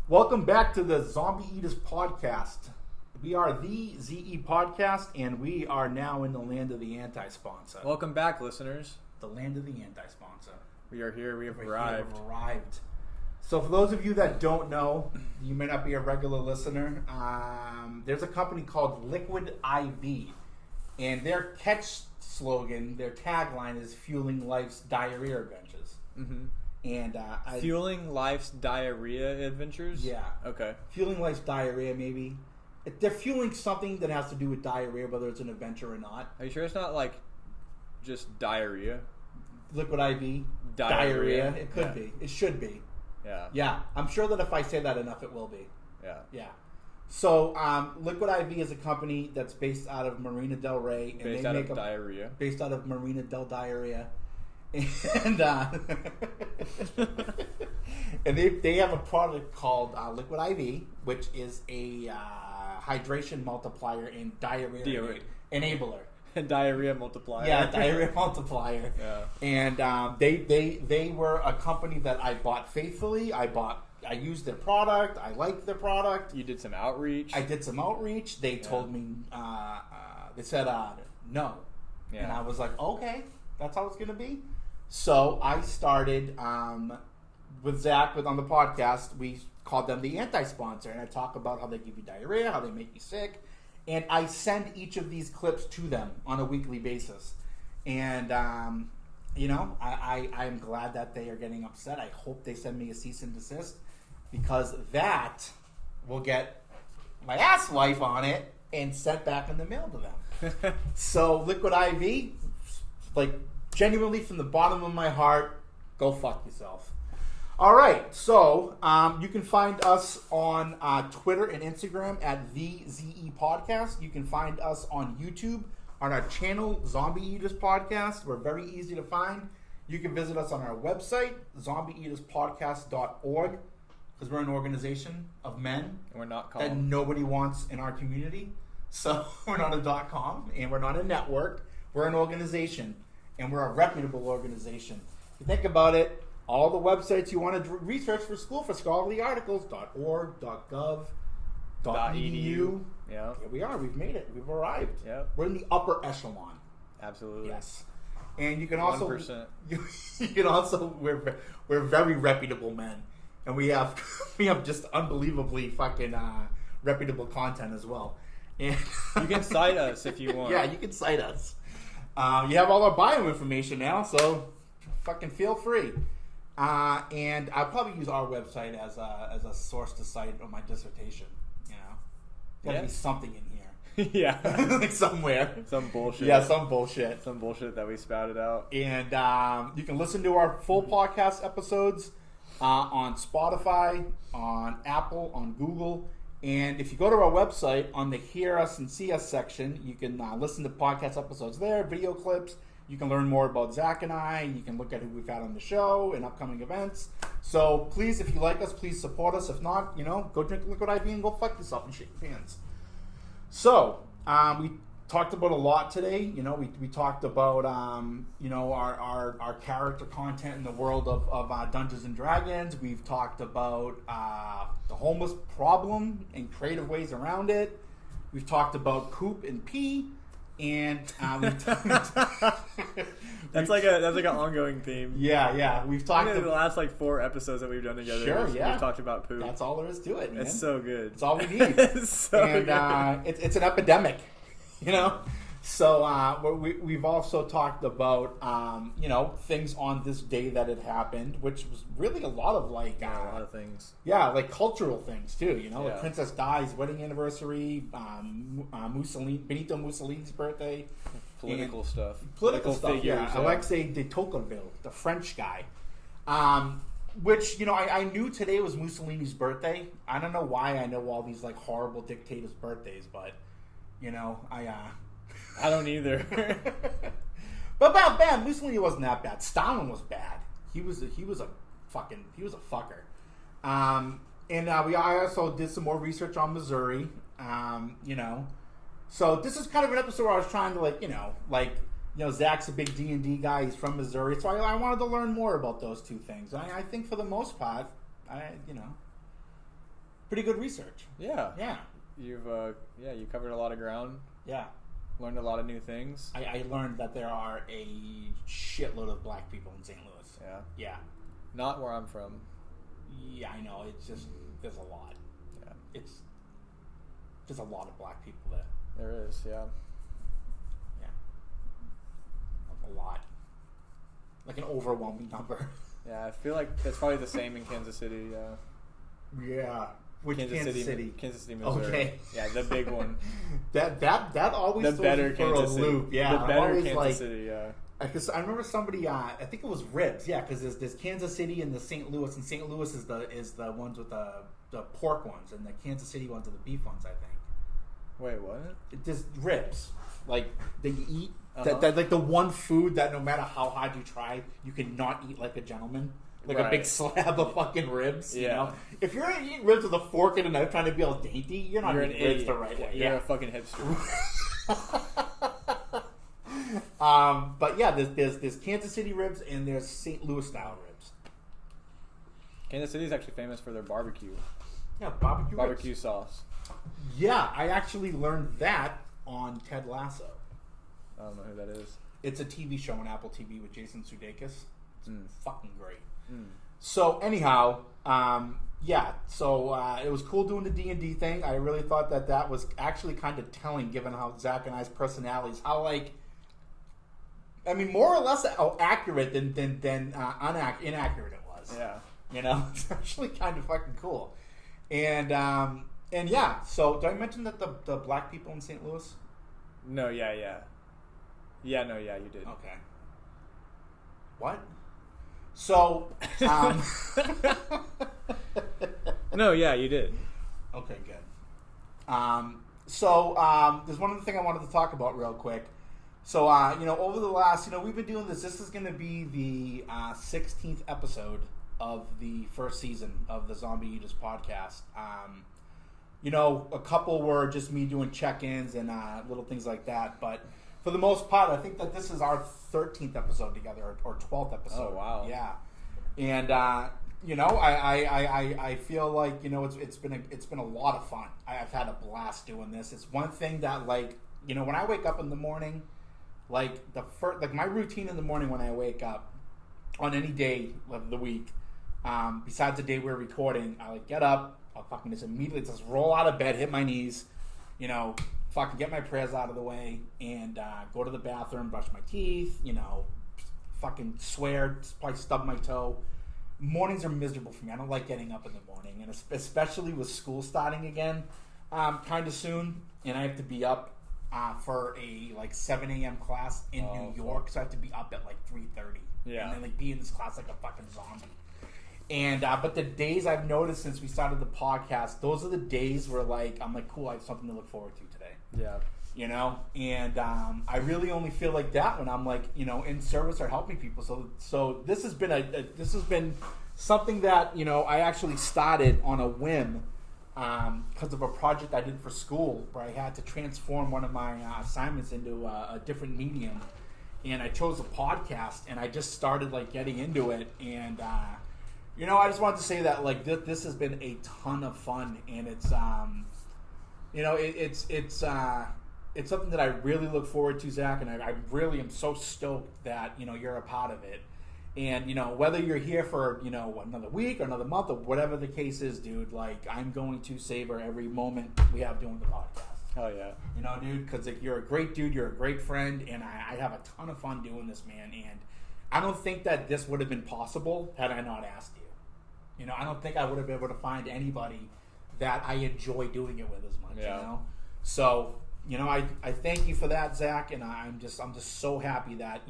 Welcome back to the Zombie Eaters podcast. We are the ZE podcast, and we are now in the land of the anti-sponsor. Welcome back, listeners. The land of the anti-sponsor. We are here. We have arrived. So for those of you that don't know, you may not be a regular listener, there's a company called Liquid IV, and their catch slogan, their tagline is fueling life's diarrhea adventures. Mm-hmm. And fueling life's diarrhea adventures? Yeah. Okay. Fueling life's diarrhea, maybe. They're fueling something that has to do with diarrhea, whether it's an adventure or not. Are you sure it's not like just diarrhea? Liquid IV. Diarrhea. It could be. It should be. Yeah. Yeah. I'm sure that if I say that enough, it will be. Yeah. Yeah. So, Liquid IV is a company that's based out of Marina Del Rey. And based out of diarrhea. Based out of Marina Del Diarrhea. And and they have a product called Liquid IV, which is a hydration multiplier and diarrhea enabler. Diarrhea multiplier. Yeah, diarrhea multiplier. Yeah. And they were a company that I bought faithfully. I used their product. I liked their product. You did some outreach. I did some outreach. They told me, they said no. Yeah. And I was like, okay, that's how it's going to be. So I started with Zach on the podcast. We called them the anti-sponsor, and I talk about how they give you diarrhea, how they make you sick, and I send each of these clips to them on a weekly basis. And I'm glad that they are getting upset. I hope they send me a cease and desist, because that will get my ass wife on it and sent back in the mail to them. So Liquid IV, genuinely from the bottom of my heart, go fuck yourself. All right, so you can find us on Twitter and Instagram at the ZE Podcast. You can find us on YouTube on our channel, Zombie Eaters Podcast. We're very easy to find. You can visit us on our website, zombieeaterspodcast.org, because we're an organization of men that nobody wants in our community. So we're not a .com, and we're not a network. We're an organization. And we're a reputable organization. If you think about it, all the websites you want to research for school for scholarly articles, .org, .gov, .edu. Yeah. Here we are. We've made it. We've arrived. Yep. We're in the upper echelon. Absolutely. Yes. And you can also 1%. You can also we're very reputable men, and we have just unbelievably fucking reputable content as well. And you can cite us if you want. Yeah, you can cite us. You have all our bio information now, so fucking feel free. And I'll probably use our website as a source to cite on my dissertation. You know, gotta be something in here. Yeah, like somewhere. Some bullshit. Yeah, some bullshit. Some bullshit that we spouted out. And you can listen to our full podcast episodes on Spotify, on Apple, on Google. And if you go to our website, on the Hear Us and See Us section, you can listen to podcast episodes there, video clips. You can learn more about Zach and I. You can look at who we've had on the show and upcoming events. So please, if you like us, please support us. If not, go drink Liquid IV and go fuck yourself and shake your hands. So we talked about a lot today. We talked about our character content in the world of Dungeons and Dragons. We've talked about the homeless problem and creative ways around it. We've talked about poop and pee, and that's like an ongoing theme. Yeah. We've talked about the last 4 episodes that we've done together. Sure, yeah. We've talked about poop. That's all there is to it, man. It's so good. It's all we need. It's so good. It's an epidemic, So we've also talked about things on this day that had happened, which was really a lot of a lot of things. Yeah, like cultural things too. Like Princess Di's wedding anniversary, Benito Mussolini's birthday, political stuff, political figures. Yeah, Alexei de Tocqueville, the French guy. Which I knew today was Mussolini's birthday. I don't know why I know all these horrible dictators' birthdays, but I don't either. But bad. Mussolini wasn't that bad. Stalin was bad. He was a fucker. I also did some more research on Missouri. So this is kind of an episode where I was trying to Zach's a big D&D guy. He's from Missouri, so I wanted to learn more about those two things. I think for the most part, pretty good research. Yeah. Yeah. You've you covered a lot of ground. Yeah. Learned a lot of new things. I learned that there are a shitload of black people in St. Louis. Yeah. Yeah. Not where I'm from. Yeah, I know. It's just there's a lot. Yeah. There's a lot of black people there. There is, yeah. Yeah. A lot. Like an overwhelming number. Yeah, I feel like that's probably the same in Kansas City. Yeah. Yeah. Which Kansas City? Kansas City, Missouri. Okay. Yeah, the big one. that always the throws better you for Kansas a City. loop. Yeah. The better always Kansas City. Yeah. Because I remember somebody, I think it was ribs. Yeah, because there's Kansas City and the St. Louis, and St. Louis is the ones with the pork ones, and the Kansas City ones are the beef ones. I think. Wait, what? There's ribs, like that you eat. That like the one food that no matter how hard you try, you cannot eat like a gentleman. Like a big slab of fucking ribs. Yeah. You know? If you're eating ribs with a fork and a knife trying to be all dainty, you're not eating ribs the right way. You're a fucking hipster. But yeah, there's Kansas City ribs and there's St. Louis style ribs. Kansas City is actually famous for their barbecue. Yeah, barbecue ribs. Sauce. Yeah, I actually learned that on Ted Lasso. I don't know who that is. It's a TV show on Apple TV with Jason Sudeikis. It's fucking great. Mm. So anyhow, yeah. So it was cool doing the D&D thing. I really thought that was actually kind of telling, given how Zach and I's personalities, how more or less how accurate than inaccurate it was. Yeah. You know, it's actually kind of fucking cool. And yeah. So did I mention that the black people in St. Louis? No. Yeah. Yeah. No. Yeah. You did. Okay. What? So, no, yeah, you did. Okay, good. There's one other thing I wanted to talk about real quick. So, over the last, we've been doing this. This is going to be the 16th episode of the first season of the Zombie Eaters podcast. A couple were just me doing check-ins and little things like that, but for the most part, I think that this is our 13th episode together, or 12th episode. Oh, wow. Yeah. And, I feel like, it's been a lot of fun. I've had a blast doing this. It's one thing that, when I wake up in the morning, my routine in the morning when I wake up on any day of the week, besides the day we're recording, I get up, I'll fucking just immediately just roll out of bed, hit my knees, fucking get my prayers out of the way, and go to the bathroom, brush my teeth, fucking swear, probably stub my toe. Mornings are miserable for me. I don't like getting up in the morning, and especially with school starting again kind of soon, and I have to be up for a 7 a.m. class in New York, so I have to be up at 3:30. Yeah. And then be in this class like a fucking zombie. And but the days I've noticed since we started the podcast, those are the days where I'm cool, I have something to look forward to today. Yeah. And I really only feel like that when I'm in service or helping people. So this has been something that I actually started on a whim because of a project I did for school where I had to transform one of my assignments into a different medium, and I chose a podcast, and I just started getting into it, and I just wanted to say that this has been a ton of fun, and it's it's something that I really look forward to, Zach, and I really am so stoked that you're a part of it. And whether you're here for another week or another month or whatever the case is, dude, I'm going to savor every moment we have doing the podcast. Hell yeah. Dude, because you're a great dude, you're a great friend, and I have a ton of fun doing this, man. And I don't think that this would have been possible had I not asked you. I don't think I would have been able to find anybody that I enjoy doing it with as much. Yeah. So. I thank you for that, Zach, and I'm just so happy that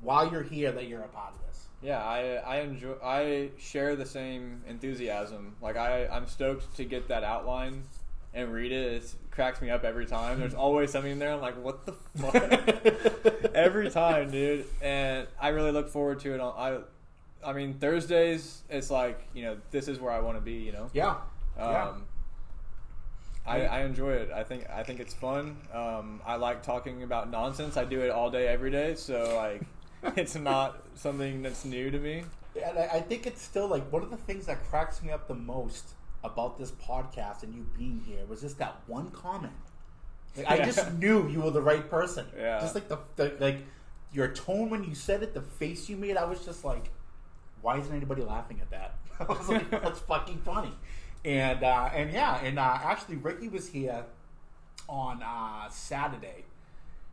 while you're here that you're a part of this. Yeah, I share the same enthusiasm. I'm stoked to get that outline and read it. It cracks me up every time. There's always something in there. I'm like, what the fuck? Every time, dude. And I really look forward to it. I mean, Thursdays, it's this is where I want to be. Yeah. I enjoy it. I think it's fun. I like talking about nonsense. I do it all day, every day. So it's not something that's new to me. And I think it's still one of the things that cracks me up the most about this podcast and you being here was just that one comment. Like, I just knew you were the right person. Yeah. Just like like your tone when you said it, the face you made, I was just like, why isn't anybody laughing at that? I was like, that's fucking funny. And actually Ricky was here on Saturday.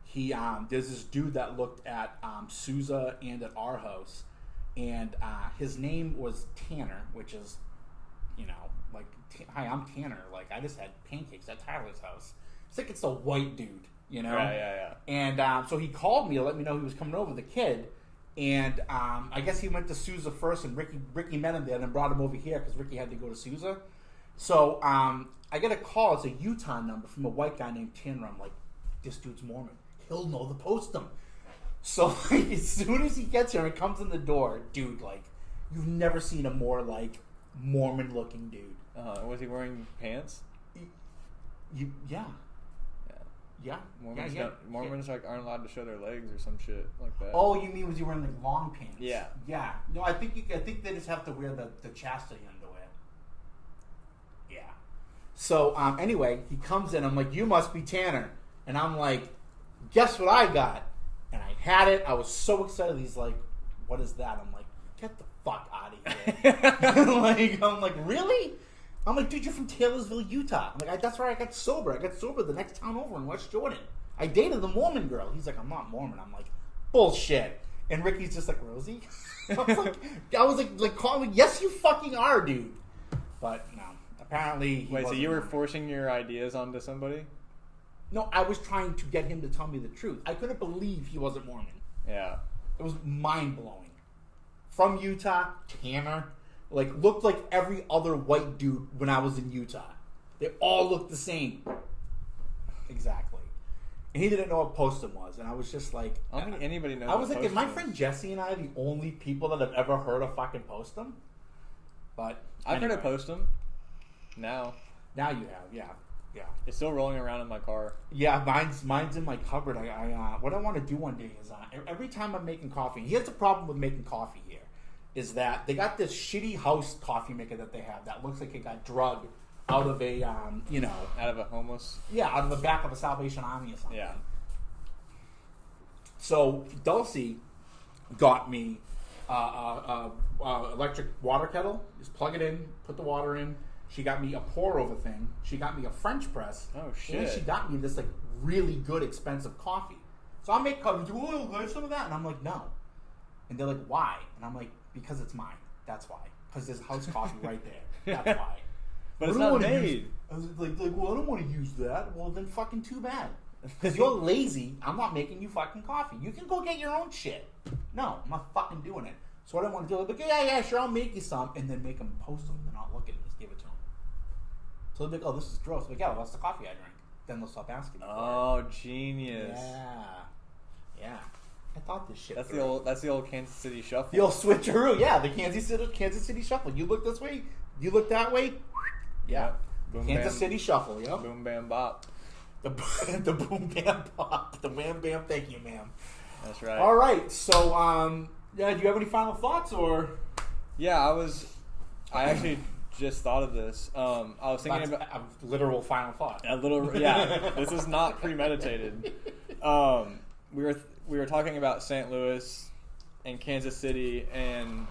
He there's this dude that looked at Sousa and at our house, and his name was Tanner, which is, you know, like, hi, I'm Tanner. Like, I just had pancakes at Tyler's house. It's like it's a white dude, you know? Yeah. And so he called me to let me know he was coming over, the kid. And I guess he went to Sousa first, and Ricky met him there and then brought him over here because Ricky had to go to Sousa. So I get a call. It's a Utah number from a white guy named Tanner. I'm like, this dude's Mormon. He'll know the postum. So like, as soon as he gets here and comes in the door, dude, like, you've never seen a more, like, Mormon-looking dude. Was he wearing pants? Yeah. Mormons like aren't allowed to show their legs or some shit like that. Oh, you mean was he wearing like long pants? Yeah. Yeah. No, I think they just have to wear the chastity underwear. Yeah. So anyway, he comes in. I'm like, you must be Tanner, and I'm like, guess what I got? And I had it. I was so excited. He's like, what is that? I'm like, get the fuck out of here. I'm like, really? I'm like, dude, you're from Taylorsville, Utah. I'm like, that's where I got sober. I got sober the next town over in West Jordan. I dated the Mormon girl. He's like, I'm not Mormon. I'm like, bullshit. And Ricky's just like, Rosie? I was like, calling me, yes, you fucking are, dude. But no, apparently. Wait, so you were forcing your ideas onto somebody? No, I was trying to get him to tell me the truth. I couldn't believe he wasn't Mormon. Yeah. It was mind blowing. From Utah, Tanner. Like, looked like every other white dude when I was in Utah. They all looked the same. Exactly. And he didn't know what postum was. And I was just like... I don't think anybody knows I was what like, is my postum friend Jesse and I the only people that have ever heard of fucking postum? But I've heard of postum. Now you have, yeah. It's still rolling around in my car. Yeah, mine's in my cupboard. I what I want to do one day is every time I'm making coffee... And here's the problem with making coffee here. Is that they got this shitty house coffee maker that they have that looks like it got drugged out of a, out of a homeless... Yeah, out of the back of a Salvation Army or something. Yeah. So, Dulcie got me electric water kettle. Just plug it in, put the water in. She got me a pour-over thing. She got me a French press. Oh, shit. And she got me this, like, really good, expensive coffee. So I make coffee. Do you want some of that? And I'm like, no. And they're like, why? And I'm like, because it's mine. That's why. Because there's house coffee right there. That's why. But it's not made. I was like, well, I don't want to use that. Well, then fucking too bad. Because you're lazy, I'm not making you fucking coffee. You can go get your own shit. No, I'm not fucking doing it. So what I want to do is, like, yeah, sure, I'll make you some, and then make them post them, and then I'll look at it and just give it to them. So they'll be like, oh, this is gross. Like, yeah, well, that's the coffee I drink. Then they'll stop asking me. Oh, genius. Yeah. I thought this shit. That's the old Kansas City shuffle. The old switcheroo, yeah. The Kansas City shuffle. You look this way, you look that way. Yeah. Boom, Kansas bam, City shuffle. Yep. Boom bam bop. The boom bam pop. The wham bam. Thank you, ma'am. That's right. All right. So, do you have any final thoughts or? Yeah, I actually just thought of this. I was thinking about a literal final thought. Yeah. This is not premeditated. We were talking about St. Louis and Kansas City, and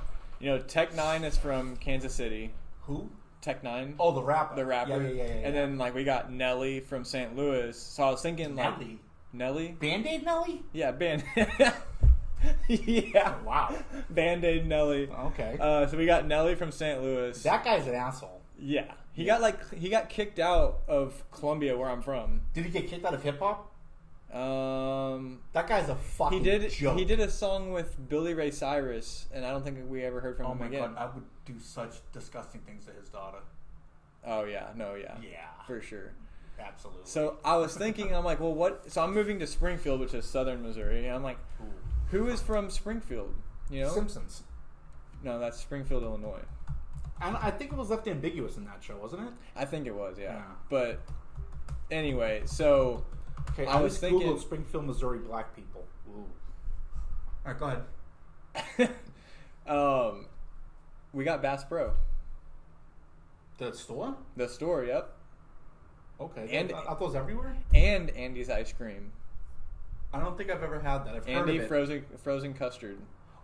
Tech Nine is from Kansas City. Who? Tech Nine. Oh, the rapper. The rapper. Yeah. And then we got Nelly from St. Louis. So I was thinking Nelly. Band-Aid Nelly? Yeah, yeah. Wow. Band-Aid Nelly. Okay. So we got Nelly from St. Louis. That guy's an asshole. Yeah. He got kicked out of Columbia, where I'm from. Did he get kicked out of hip hop? That guy's a fucking joke. He did a song with Billy Ray Cyrus, and I don't think we ever heard from him again. Oh my god, I would do such disgusting things to his daughter. Oh yeah, yeah, for sure, absolutely. So I was thinking, I'm like, well, what? So I'm moving to Springfield, which is southern Missouri, and I'm like, who is from Springfield? Simpsons. No, that's Springfield, Illinois. I think it was left ambiguous in that show, wasn't it? I think it was, yeah. But anyway, so. Okay, I was thinking Google Springfield, Missouri black people. Ooh. All right, go ahead. We got Bass Pro. The store? The store, yep. Okay. And are those everywhere? And Andy's ice cream. I don't think I've ever had that. I've heard Andy of it. frozen custard.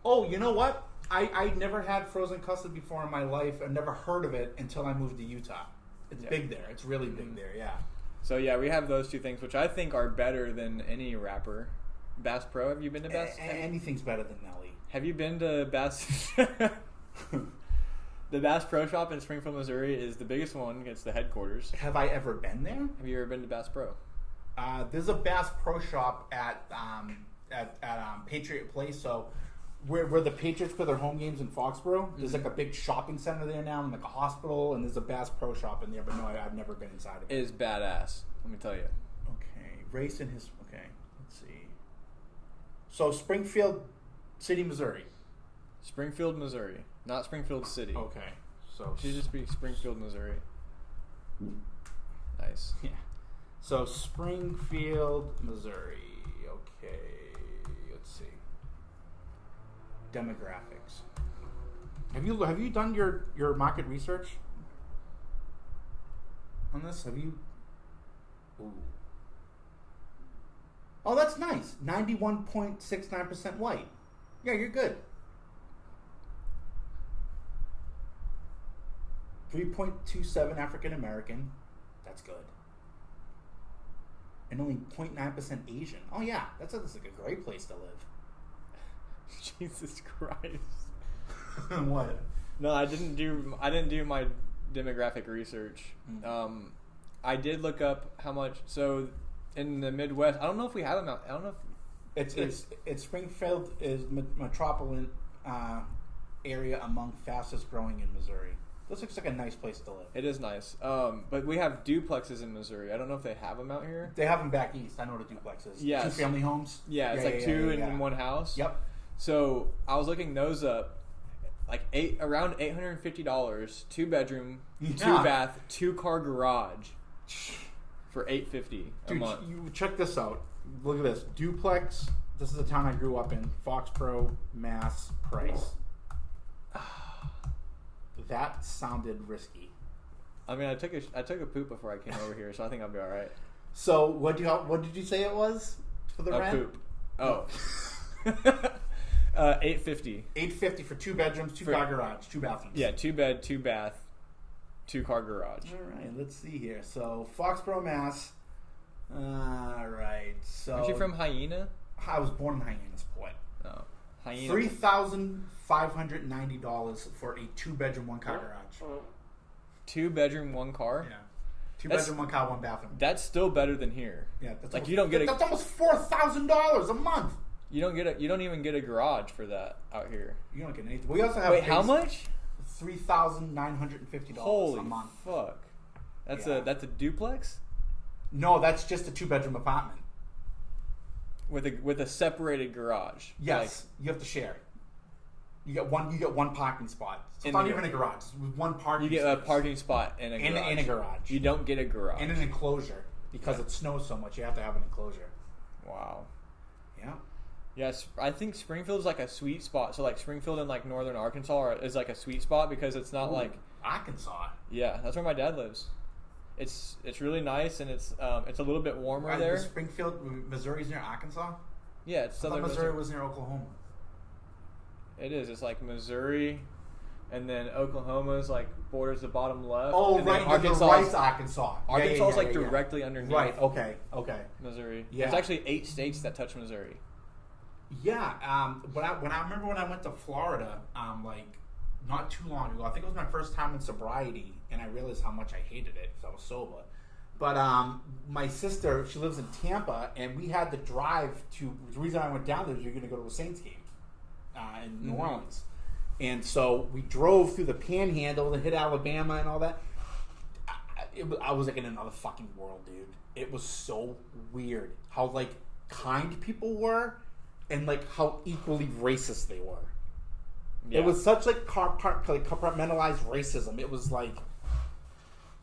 Oh, you know what? I never had frozen custard before in my life. I've never heard of it until I moved to Utah. It's big there. It's really big there, yeah. So, yeah, we have those two things, which I think are better than any wrapper. Bass Pro, have you been to Bass? Anything's better than Nelly. Have you been to Bass? The Bass Pro Shop in Springfield, Missouri is the biggest one. It's the headquarters. Have I ever been there? Have you ever been to Bass Pro? There's a Bass Pro Shop at Patriot Place. So where the Patriots play their home games in Foxborough, there's like a big shopping center there now, and like a hospital, and there's a Bass Pro Shop in there. But no, I've never been inside of it. It is badass. Let me tell you. Okay, race in his. Okay, let's see. So Springfield City, Missouri. Springfield, Missouri, not Springfield City. Okay, so Should just be Springfield, Missouri. Nice. Yeah. So Springfield, Missouri. Okay, let's see. Demographics. Have you done your market research on this? Have you? Ooh. Oh, that's nice. 91.69% white. Yeah, you're good. 3.27 African American. That's good. And only 0.9% Asian. Oh yeah, that's like a great place to live. Jesus Christ. What? No, I didn't do my demographic research. I did look up how much. So in the Midwest, I don't know if we have them out. I don't know if it's Springfield is metropolitan area among fastest growing in Missouri. This looks like a nice place to live. it is nice. But we have duplexes in Missouri. I don't know if they have them out here. They have them back east. I know what a duplex is. Yes. 2 family homes. Yeah, it's two in one house. Yep. So I was looking those up, like around $850, 2 bedroom, 2 bath, 2 car garage, for $850 a month. You check this out. Look at this duplex. This is the town I grew up in. Foxborough, Mass. Price. That sounded risky. I mean, I took a poop before I came over here, so I think I'll be all right. So what did you say it was for the rent? Poop. Oh. $850. $850 for 2 bedrooms, 2 car garage, 2 bathrooms. Yeah, 2 bed, 2 bath, 2 car garage. All right, let's see here. So Foxborough, Mass. All right. So Aren't you from Hyena? I was born in Hyena's Point. No. Hyena. $3,590 for a 2-bedroom, 1 car garage. 2 bedroom, 1 car. Yeah. 2 bedroom, 1 car, 1 bathroom. That's still better than here. Yeah, that's like almost, you don't get that's almost $4,000 a month. You don't even get a garage for that out here. You don't get anything. We also have how much? $3,950 Holy a month. Fuck. That's Yeah. a duplex? No, that's just a 2-bedroom apartment. With a separated garage. Yes, you have to share. You get one parking spot. So it's not even a garage. It's one parking. You get a parking spot in a garage. In a garage. You don't get a garage. And an enclosure because it snows so much. You have to have an enclosure. Wow. Yeah. Yes, I think Springfield's like a sweet spot. So like Springfield and like northern Arkansas is like a sweet spot because it's not like Arkansas. Yeah, that's where my dad lives. It's really nice and it's a little bit warmer there. Springfield, Missouri's near Arkansas. Yeah, it's southern Missouri was near Oklahoma. It is. It's like Missouri, and then Oklahoma's like borders the bottom left. Oh, and right. Arkansas. Arkansas. Arkansas is like directly underneath. Right. Okay. Missouri. Yeah. It's actually 8 states that touch Missouri. Yeah. When I remember when I went to Florida, like not too long ago. I think it was my first time in sobriety, and I realized how much I hated it because I was sober. But my sister, she lives in Tampa, and we had to drive to. The reason I went down there is we were going to go to a Saints game in New Orleans, and so we drove through the Panhandle to hit Alabama and all that. I was like in another fucking world, dude. It was so weird how like kind people were, and like how equally racist they were. Yeah. It was such like compartmentalized racism. It was like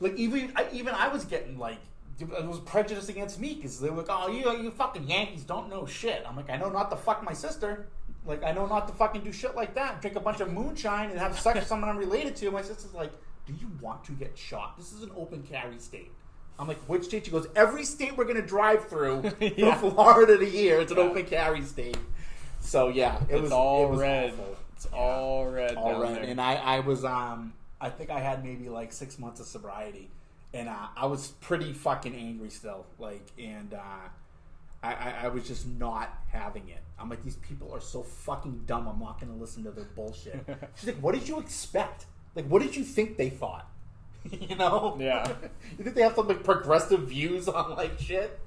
even I was getting like it was prejudice against me because they were like, oh, you fucking Yankees don't know shit. I'm like, I know not to fuck my sister. Like I know not to fucking do shit like that. Drink a bunch of moonshine and have sex with someone I'm related to. My sister's like, do you want to get shot? This is an open carry state. I'm like, which state? She goes, every state we're going to drive through from Florida to here. It's an open carry state. So, yeah. It was red. Awful. It's all red all down red. there. And I was, I think I had maybe like 6 months of sobriety. And I was pretty fucking angry still. Like, and I was just not having it. I'm like, these people are so fucking dumb. I'm not going to listen to their bullshit. She's like, what did you expect? Like, what did you think they thought? You know? Yeah. You think they have some like progressive views on like shit?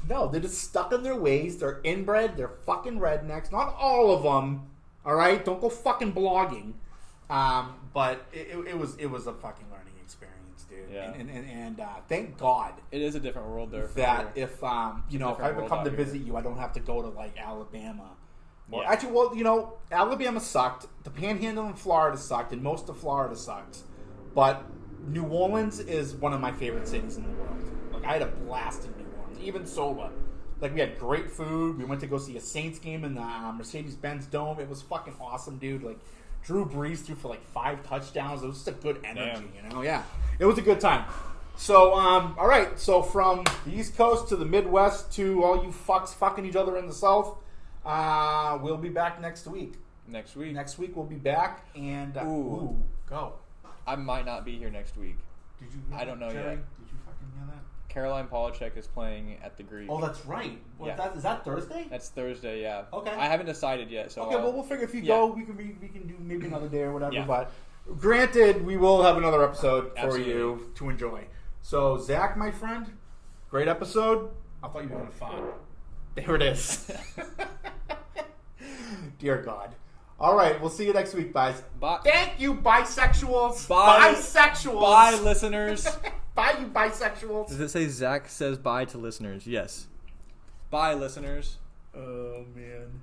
No, they're just stuck in their ways. They're inbred. They're fucking rednecks. Not all of them. All right, don't go fucking blogging. But it was a fucking learning experience, dude. Yeah. And thank God it is a different world there. That if you know, if I ever come to visit you, I don't have to go to like Alabama. Or actually, well, you know, Alabama sucked. The Panhandle in Florida sucked, and most of Florida sucks. But New Orleans is one of my favorite cities in the world. Like, I had a blast in New Orleans, even sober. Like, we had great food. We went to go see a Saints game in the Mercedes-Benz Dome. It was fucking awesome, dude. Like, Drew Brees threw for like 5 touchdowns. It was just a good energy, you know? Yeah. It was a good time. So, all right. So, from the East Coast to the Midwest to all you fucks fucking each other in the South, we'll be back next week. Next week we'll be back. And, go. I might not be here next week. Did you? I don't know Jerry? yet. Did you fucking hear that? Caroline Polachek is playing at the Greek. Oh, that's right. Well, is that Thursday? That's Thursday. Yeah. Okay. I haven't decided yet. So okay. Well, we'll figure if you go, we can do maybe another day or whatever. Yeah. But granted, we will have another episode Absolutely. for you to enjoy. So, Zach, my friend, great episode. I thought you were going to find. There it is. Dear God. All right, we'll see you next week, guys. Bye. Thank you, bisexuals. Bye. Bisexuals. Bye, listeners. Bye, you bisexuals. Does it say Zach says bye to listeners? Yes. Bye, listeners. Oh, man.